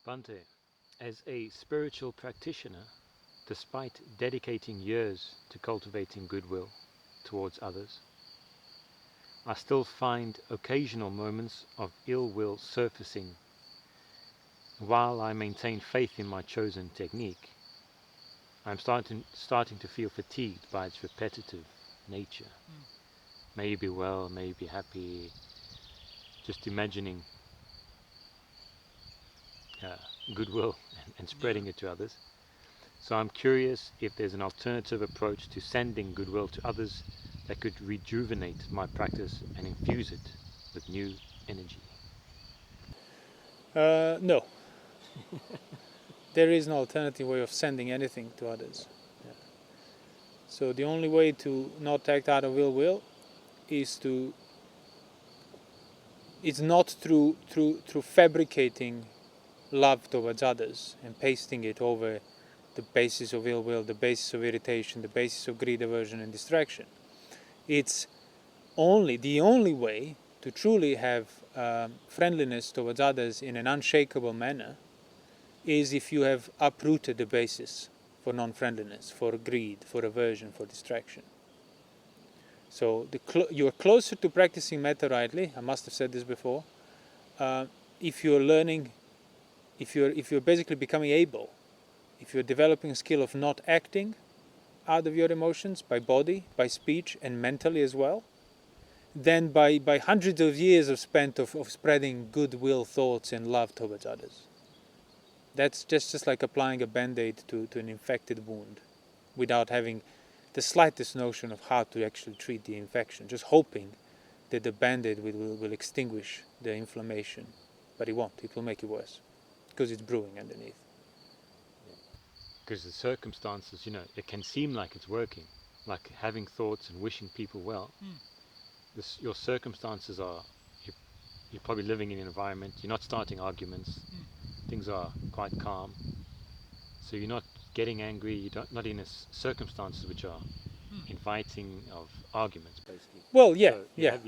Bante, as a spiritual practitioner, despite dedicating years to cultivating goodwill towards others, I still find occasional moments of ill will surfacing. While I maintain faith in my chosen technique, I'm starting to feel fatigued by its repetitive nature. May you be well, may you be happy, just imagining goodwill and spreading it to others. So I'm curious if there's an alternative approach to sending goodwill to others that could rejuvenate my practice and infuse it with new energy. No. There is no alternative way of sending anything to others. Yeah. So the only way to not act out of ill will is to... It's not through fabricating love towards others and pasting it over the basis of ill will, the basis of irritation, the basis of greed, aversion and distraction. It's the only way to truly have friendliness towards others in an unshakable manner is if you have uprooted the basis for non-friendliness, for greed, for aversion, for distraction. So you are closer to practicing metta rightly. I must have said this before. If you're learning, if you're basically becoming able, if you're developing a skill of not acting out of your emotions by body, by speech, and mentally as well, then by hundreds of years of spreading goodwill thoughts and love towards others. That's just like applying a band-aid to an infected wound without having the slightest notion of how to actually treat the infection, just hoping that the band-aid will extinguish the inflammation. But it won't, it will make it worse because it's brewing underneath. Because the circumstances, it can seem like it's working, like having thoughts and wishing people well. Your circumstances are, you're probably living in an environment, you're not starting arguments, things are quite calm, so you're not getting angry, you're not in circumstances which are inviting of arguments, basically. Well, yeah, So yeah.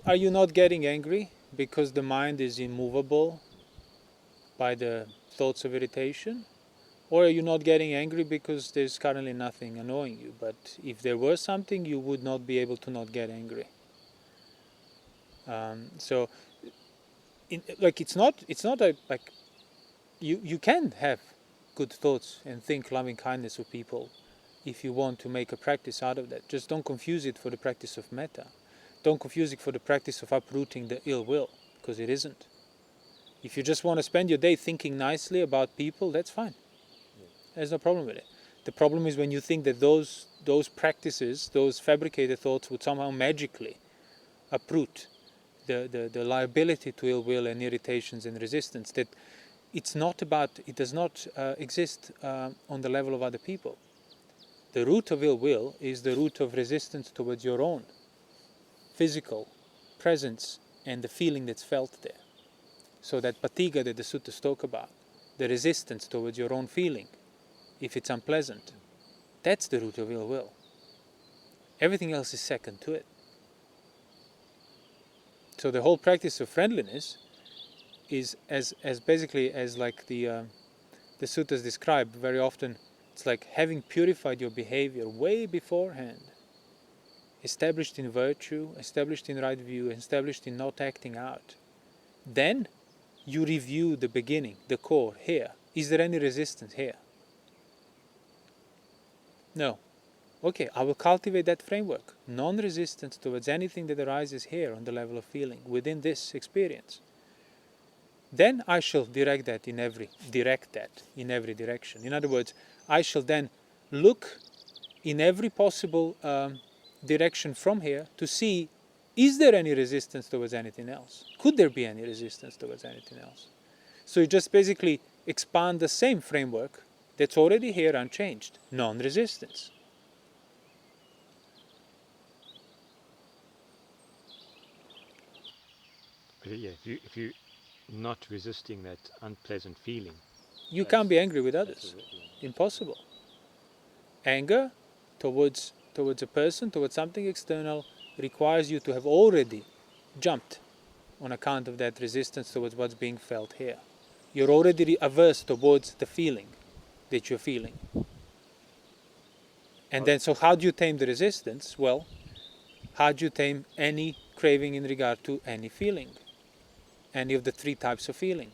Are you not getting angry because the mind is immovable by the thoughts of irritation? Or are you not getting angry because there's currently nothing annoying you? But if there were something, you would not be able to not get angry. You can have good thoughts and think loving kindness of people if you want to make a practice out of that. Just don't confuse it for the practice of metta. Don't confuse it for the practice of uprooting the ill will, because it isn't. If you just want to spend your day thinking nicely about people, that's fine. There's no problem with it. The problem is when you think that those practices, those fabricated thoughts would somehow magically uproot the liability to ill will and irritations and resistance, that it does not exist on the level of other people. The root of ill will is the root of resistance towards your own physical presence and the feeling that's felt there. So that patiga that the suttas talk about, the resistance towards your own feeling, if it's unpleasant, that's the root of ill will. Everything else is second to it. So the whole practice of friendliness is as basically as like the suttas describe very often. It's like having purified your behavior way beforehand, established in virtue, established in right view, established in not acting out. Then you review the beginning, the core here. Is there any resistance here? No. Okay, I will cultivate that framework. Non-resistance towards anything that arises here on the level of feeling, within this experience. Then I shall direct that in every direction. In other words, I shall then look in every possible direction from here to see, is there any resistance towards anything else? Could there be any resistance towards anything else? So you just basically expand the same framework that's already here unchanged. Non-resistance. But yeah, if you're not resisting that unpleasant feeling, you can't be angry with others. Impossible. Anger towards a person, towards something external, requires you to have already jumped on account of that resistance towards what's being felt here. You're already averse towards the feeling that you're feeling. And then, so how do you tame the resistance? Well, how do you tame any craving in regard to any feeling? Any of the three types of feeling?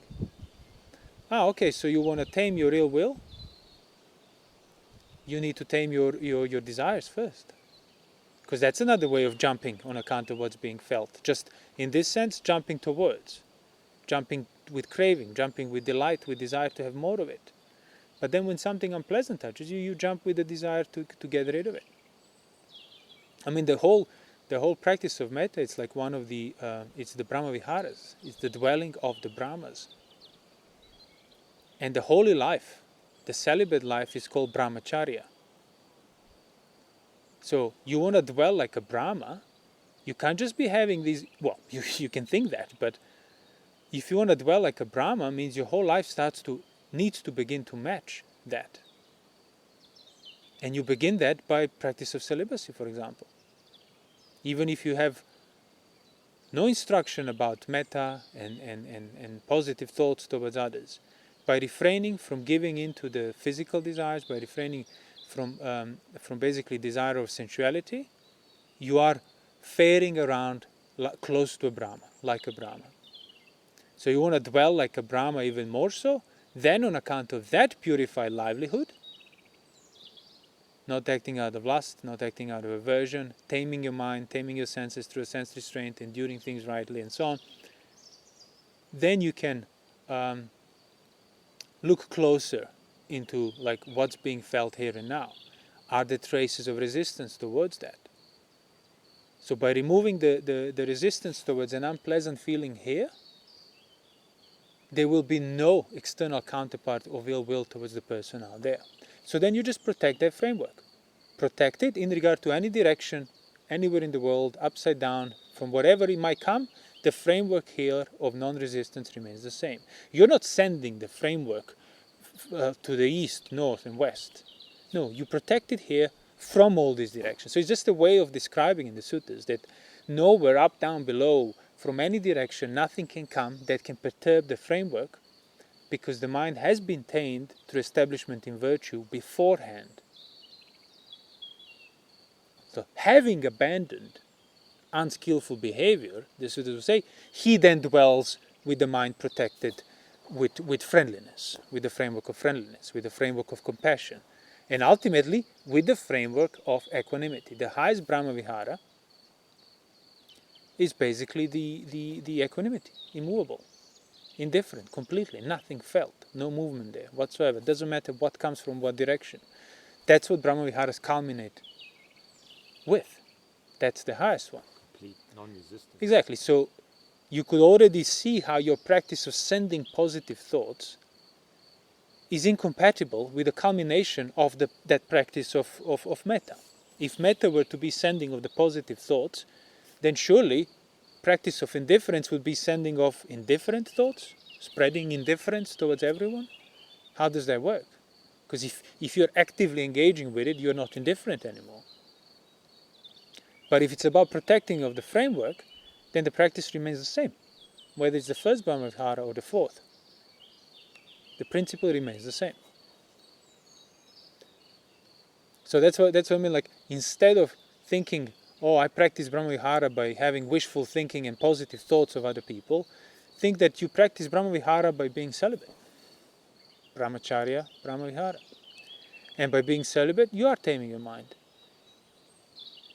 Okay, so you want to tame your ill will? You need to tame your desires first. Because that's another way of jumping on account of what's being felt. Just in this sense, jumping towards. Jumping with craving, jumping with delight, with desire to have more of it. But then when something unpleasant touches you, you jump with the desire to get rid of it. I mean, the whole practice of metta, it's like one of the, it's the Brahma Viharas. It's the dwelling of the Brahmas. And the holy life, the celibate life, is called brahmacharya. So you want to dwell like a Brahma, you can't just be having these, well, you can think that, but if you want to dwell like a Brahma, means your whole life needs to begin to match that. And you begin that by practice of celibacy, for example. Even if you have no instruction about metta and positive thoughts towards others, by refraining from giving in to the physical desires, by refraining from basically desire of sensuality, you are faring around close to a Brahma, like a Brahma. So you want to dwell like a Brahma even more so, then on account of that purified livelihood, not acting out of lust, not acting out of aversion, taming your mind, taming your senses through a sense restraint, enduring things rightly and so on, then you can look closer into like what's being felt here and now. Are there traces of resistance towards that? So by removing the resistance towards an unpleasant feeling here, there will be no external counterpart of ill will towards the person out there. So then you just protect that framework. Protect it in regard to any direction, anywhere in the world, upside down, from wherever it might come, the framework here of non-resistance remains the same. You're not sending the framework to the east, north and west. No, you protect it here from all these directions. So it's just a way of describing in the suttas that nowhere, up, down, below, from any direction, nothing can come that can perturb the framework, because the mind has been tamed through establishment in virtue beforehand. So having abandoned unskillful behavior, the suttas will say, he then dwells with the mind protected with friendliness, with the framework of friendliness, with the framework of compassion, and ultimately with the framework of equanimity. The highest Brahma Vihara is basically the equanimity, immovable, indifferent, completely, nothing felt, no movement there whatsoever. It doesn't matter what comes from what direction. That's what Brahma Viharas culminate with. That's the highest one. Complete non-resistance. Exactly. So you could already see how your practice of sending positive thoughts is incompatible with the culmination of that practice of metta. If metta were to be sending of the positive thoughts, then surely practice of indifference would be sending of indifferent thoughts, spreading indifference towards everyone. How does that work? Because if you're actively engaging with it, you're not indifferent anymore. But if it's about protecting of the framework, then the practice remains the same, whether it's the first Brahma Vihara or the fourth. The principle remains the same. So that's what I mean, like, instead of thinking, oh, I practice Brahma Vihara by having wishful thinking and positive thoughts of other people, think that you practice Brahma Vihara by being celibate. Brahmacharya, Brahma Vihara. And by being celibate, you are taming your mind.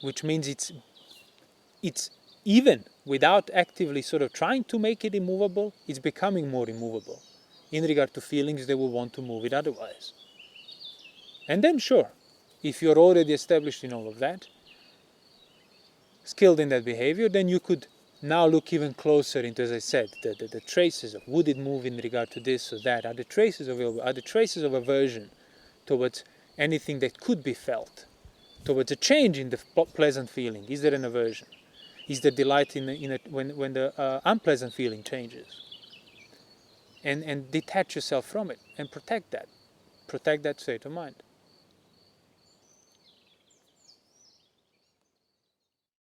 Which means it's even without actively sort of trying to make it immovable, it's becoming more immovable in regard to feelings that will want to move it otherwise. And then sure, if you're already established in all of that, skilled in that behavior, then you could now look even closer into, as I said, the traces of would it move in regard to this or that? Are there traces of aversion towards anything that could be felt? Towards a change in the pleasant feeling? Is there an aversion? Is there delight when the unpleasant feeling changes? And detach yourself from it and protect that state of mind.